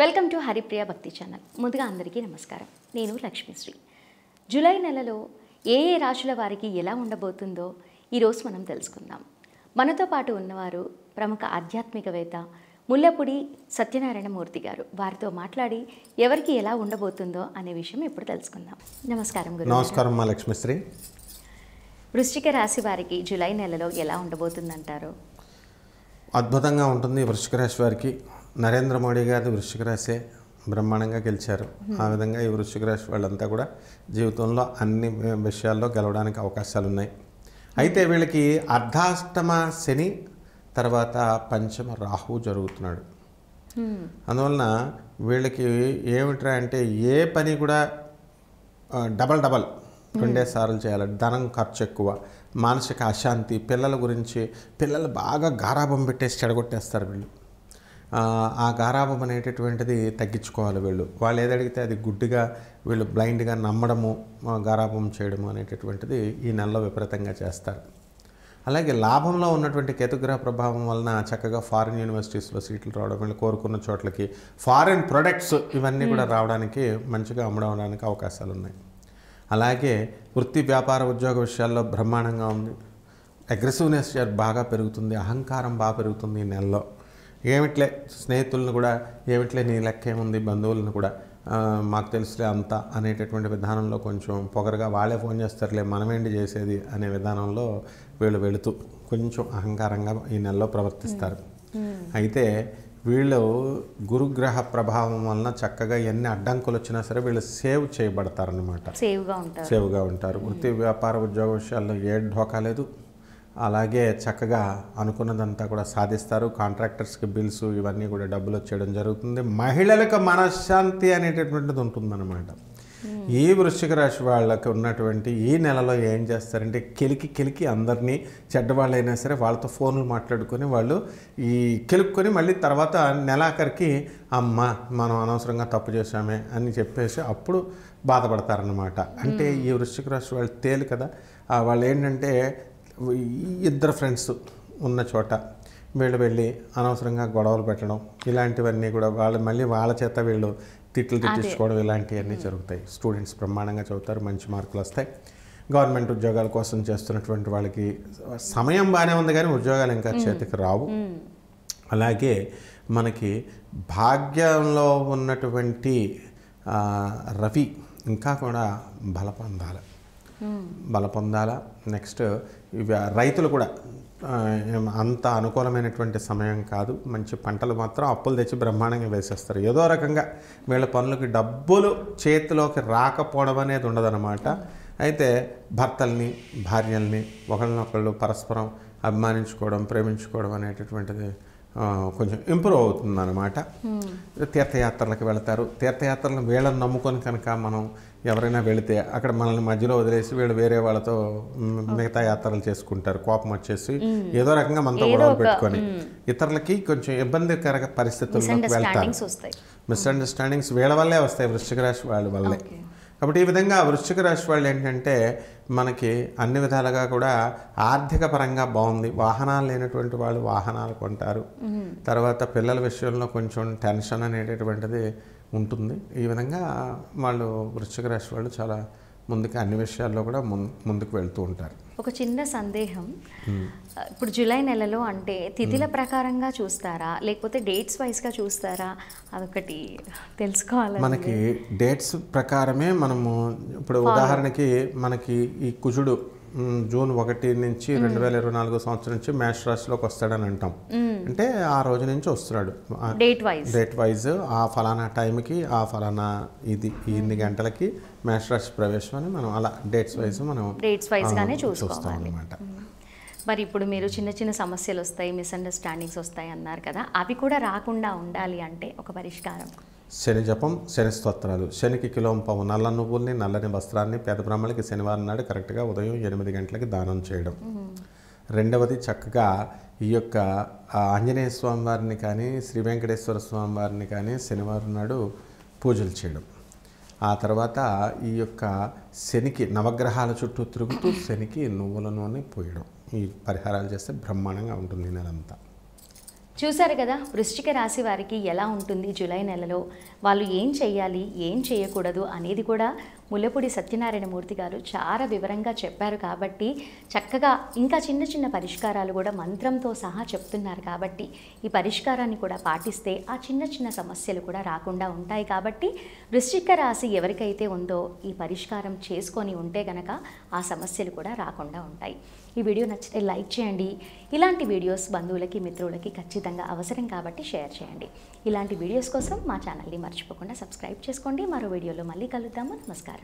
Welcome to Haripriya భక్తి channel. ముందుగా అందరికీ నమస్కారం. నేను లక్ష్మీశ్రీ. జూలై నెలలో ఏ ఏ రాశుల వారికి ఎలా ఉండబోతుందో ఈరోజు మనం తెలుసుకుందాం. మనతో పాటు ఉన్నవారు ప్రముఖ ఆధ్యాత్మికవేత్త ముల్లపూడి సత్యనారాయణ మూర్తి గారు. వారితో మాట్లాడి ఎవరికి ఎలా ఉండబోతుందో అనే విషయం ఇప్పుడు తెలుసుకుందాం. నమస్కారం గురు. నమస్కారం మా లక్ష్మీశ్రీ. వృశ్చిక రాశి వారికి జూలై నెలలో ఎలా ఉండబోతుందంటారు? అద్భుతంగా ఉంటుంది. వృశ్చిక రాశి వారికి నరేంద్ర మోడీ గారి వృశ్చిక రాశి బ్రహ్మాండంగా గెలిచారు. ఆ విధంగా ఈ వృశ్చిక రాశి వాళ్ళంతా కూడా జీవితంలో అన్ని విషయాల్లో గెలవడానికి అవకాశాలు ఉన్నాయి. అయితే వీళ్ళకి అర్ధాష్టమ శని తర్వాత పంచమ రాహు జరుగుతున్నాడు. అందువలన వీళ్ళకి ఏమిట్రా అంటే ఏ పని కూడా డబల్ రెండేసార్లు చేయాలి. ధనం ఖర్చు ఎక్కువ, మానసిక అశాంతి, పిల్లల గురించి పిల్లలు బాగా గారాబం పెట్టేసి చెడగొట్టేస్తారు వీళ్ళు. ఆ గారాబం అనేటటువంటిది తగ్గించుకోవాలి వీళ్ళు. వాళ్ళు ఏది అడిగితే అది గుడ్డిగా వీళ్ళు బ్లైండ్గా నమ్మడము, గారాబం చేయడము అనేటటువంటిది ఈ నెలలో విపరీతంగా చేస్తారు. అలాగే లాభంలో ఉన్నటువంటి కేతుగ్రహ ప్రభావం వలన చక్కగా ఫారిన్ యూనివర్సిటీస్లో సీట్లు రావడం, వీళ్ళు కోరుకున్న చోట్లకి ఫారిన్ ప్రొడక్ట్స్ ఇవన్నీ కూడా రావడానికి మంచిగా అమ్మడానికి అవకాశాలు ఉన్నాయి. అలాగే వృత్తి వ్యాపార ఉద్యోగ విషయాల్లో బ్రహ్మాండంగా ఉంది. అగ్రెసివ్నెస్ బాగా పెరుగుతుంది, అహంకారం బాగా పెరుగుతుంది ఈ నెలలో. ఏమిట్లే స్నేహితులను కూడా ఏమిట్లే నీ లెక్క ఏముంది, బంధువులను కూడా మాకు తెలుసులే అంతా అనేటటువంటి విధానంలో కొంచెం పొగరగా వాళ్ళే ఫోన్ చేస్తారులే మనమేంటి చేసేది అనే విధానంలో వీళ్ళు వెళుతూ కొంచెం అహంకారంగా ఈ నెలలో ప్రవర్తిస్తారు. అయితే వీళ్ళు గురుగ్రహ ప్రభావం వలన చక్కగా ఎన్ని అడ్డంకులు వచ్చినా సరే వీళ్ళు సేవ్ చేయబడతారనమాట. సేవ్గా ఉంటారు. వృత్తి వ్యాపార ఉద్యోగ విషయాల్లో ఏ ఢోకా లేదు. అలాగే చక్కగా అనుకున్నదంతా కూడా సాధిస్తారు. కాంట్రాక్టర్స్కి బిల్స్ ఇవన్నీ కూడా డబ్బులు వచ్చేయడం జరుగుతుంది. మహిళలకు మనశ్శాంతి అనేటటువంటిది ఉంటుందన్నమాట. ఈ వృశ్చిక రాశి వాళ్ళకి ఉన్నటువంటి ఈ నెలలో ఏం చేస్తారంటే కెలికి అందరినీ చెడ్డవాళ్ళైనా సరే వాళ్ళతో ఫోన్లు మాట్లాడుకొని వాళ్ళు ఈ కెలుక్కొని మళ్ళీ తర్వాత నెలాఖరికి అమ్మ మనం అనవసరంగా తప్పు చేశామే అని చెప్పేసి అప్పుడు బాధపడతారనమాట. అంటే ఈ వృశ్చిక రాశి వాళ్ళు తేలి కదా, వాళ్ళు ఏంటంటే ఇద్దరు ఫ్రెండ్స్ ఉన్న చోట వీళ్ళు వెళ్ళి అనవసరంగా గొడవలు పెట్టడం ఇలాంటివన్నీ కూడా మళ్ళీ వాళ్ళ చేత వీళ్ళు తిట్టించుకోవడం ఇలాంటివన్నీ జరుగుతాయి. స్టూడెంట్స్ బ్రహ్మాండంగా చదువుతారు, మంచి మార్కులు వస్తాయి. గవర్నమెంట్ ఉద్యోగాల కోసం చేస్తున్నటువంటి వాళ్ళకి సమయం బాగానే ఉంది కానీ ఉద్యోగాలు ఇంకా చేతికి రావు. అలాగే మనకి భాగ్యంలో ఉన్నటువంటి రవి ఇంకా కూడా బల పొందాల. నెక్స్ట్ రైతులు కూడా అంత అనుకూలమైనటువంటి సమయం కాదు. మంచి పంటలు మాత్రం అప్పులు తెచ్చి బ్రహ్మాండంగా వేసేస్తారు. ఏదో రకంగా వీళ్ళ పనులకి డబ్బులు చేతిలోకి రాకపోవడం అనేది ఉండదన్నమాట. అయితే భర్తల్ని భార్యల్ని ఒకళ్ళనొకళ్ళు పరస్పరం అభిమానించుకోవడం, ప్రేమించుకోవడం అనేటటువంటిది కొంచెం ఇంప్రూవ్ అవుతుందన్నమాట. తీర్థయాత్రలకు వెళతారు. తీర్థయాత్రలను వీళ్ళని నమ్ముకొని కనుక మనం ఎవరైనా వెళితే అక్కడ మనల్ని మధ్యలో వదిలేసి వీళ్ళు వేరే వాళ్ళతో మిగతా యాత్రలు చేసుకుంటారు. కోపం వచ్చేసి ఏదో రకంగా మనతో గొడవలు పెట్టుకొని ఇతరులకి కొంచెం ఇబ్బందికర పరిస్థితుల్లోకి వెళ్తారు. మిస్అండర్స్టాండింగ్స్ వీళ్ళ వల్లే వస్తాయి, వృశ్చిక రాశి వాళ్ళ వల్లే. కాబట్టి ఈ విధంగా వృశ్చిక రాశి వాళ్ళు ఏంటంటే మనకి అన్ని విధాలుగా కూడా ఆర్థిక పరంగా బాగుంది. వాహనాలు లేనటువంటి వాళ్ళు వాహనాలు కొంటారు. తర్వాత పిల్లల విషయంలో కొంచెం టెన్షన్ అనేటటువంటిది ఉంటుంది. ఈ విధంగా వాళ్ళు వృశ్చిక రాశి వాళ్ళు చాలా ముందుకు అన్ని విషయాల్లో కూడా ముందుకు వెళ్తూ ఉంటారు. ఒక చిన్న సందేహం, ఇప్పుడు జూలై నెలలో అంటే తిథిల ప్రకారంగా చూస్తారా లేకపోతే డేట్స్ వైజ్గా చూస్తారా? అదొకటి తెలుసుకోవాలి. మనకి డేట్స్ ప్రకారమే మనము ఇప్పుడు ఉదాహరణకి మనకి ఈ కుజుడు జూన్ 1 నుంచి 2024 సంవత్సరం నుంచి మేష రాశిలోకి వస్తాడని అంటాం. అంటే ఆ రోజు నుంచి వస్తున్నాడు డేట్ వైజ్ ఆ ఫలానా టైంకి ఆ ఫలానా ఇన్ని గంటలకి మేష రాశి ప్రవేశం అని మనం అలా డేట్స్ వైజ్గానే చూస్తాం అన్నమాట. మరి ఇప్పుడు మీరు చిన్న చిన్న సమస్యలు వస్తాయి, మిస్అండర్స్టాండింగ్స్ వస్తాయి అన్నారు కదా, అవి కూడా రాకుండా ఉండాలి అంటే ఒక పరిష్కారం? శని జపం, శని స్తోత్రాలు. శనికి కిలోంపావు నల్ల నువ్వుల్ని, నల్లని వస్త్రాన్ని పేద బ్రాహ్మణులకి శనివారం నాడు కరెక్ట్గా ఉదయం 8 గంటలకి దానం చేయడం. రెండవది చక్కగా ఈ యొక్క ఆంజనేయ స్వామి వారిని కానీ శ్రీ వెంకటేశ్వర స్వామి వారిని కానీ శనివారం నాడు పూజలు చేయడం. ఆ తర్వాత ఈ యొక్క శనికి నవగ్రహాల చుట్టూ తిరుగుతూ శనికి నువ్వుల నూనె పోయడం. ఈ పరిహారాలు చేస్తే బ్రహ్మాండంగా ఉంటుంది నెలంతా. చూశారు కదా వృశ్చిక రాశి వారికి ఎలా ఉంటుంది జూలై నెలలో, వాళ్ళు ఏం చేయాలి ఏం చేయకూడదు అనేది కూడా ముల్లపూడి సత్యనారాయణ మూర్తి గారు చాలా వివరంగా చెప్పారు. కాబట్టి చక్కగా ఇంకా చిన్న చిన్న పరిష్కారాలు కూడా మంత్రంతో సహా చెప్తున్నారు. కాబట్టి ఈ పరిష్కారాన్ని కూడా పాటిస్తే ఆ చిన్న చిన్న సమస్యలు కూడా రాకుండా ఉంటాయి. కాబట్టి వృశ్చిక రాశి ఎవరికైతే ఉందో ఈ పరిష్కారం చేసుకొని ఉంటే గనక ఆ సమస్యలు కూడా రాకుండా ఉంటాయి. ఈ వీడియో నచ్చితే లైక్ చేయండి. ఇలాంటి వీడియోస్ బంధువులకి మిత్రులకి ఖచ్చితంగా అవసరం కాబట్టి షేర్ చేయండి. ఇలాంటి వీడియోస్ కోసం మా ఛానల్ని మర్చిపోకుండా సబ్స్క్రైబ్ చేసుకోండి. మరో వీడియోలో మళ్ళీ కలుద్దాము. నమస్కారం.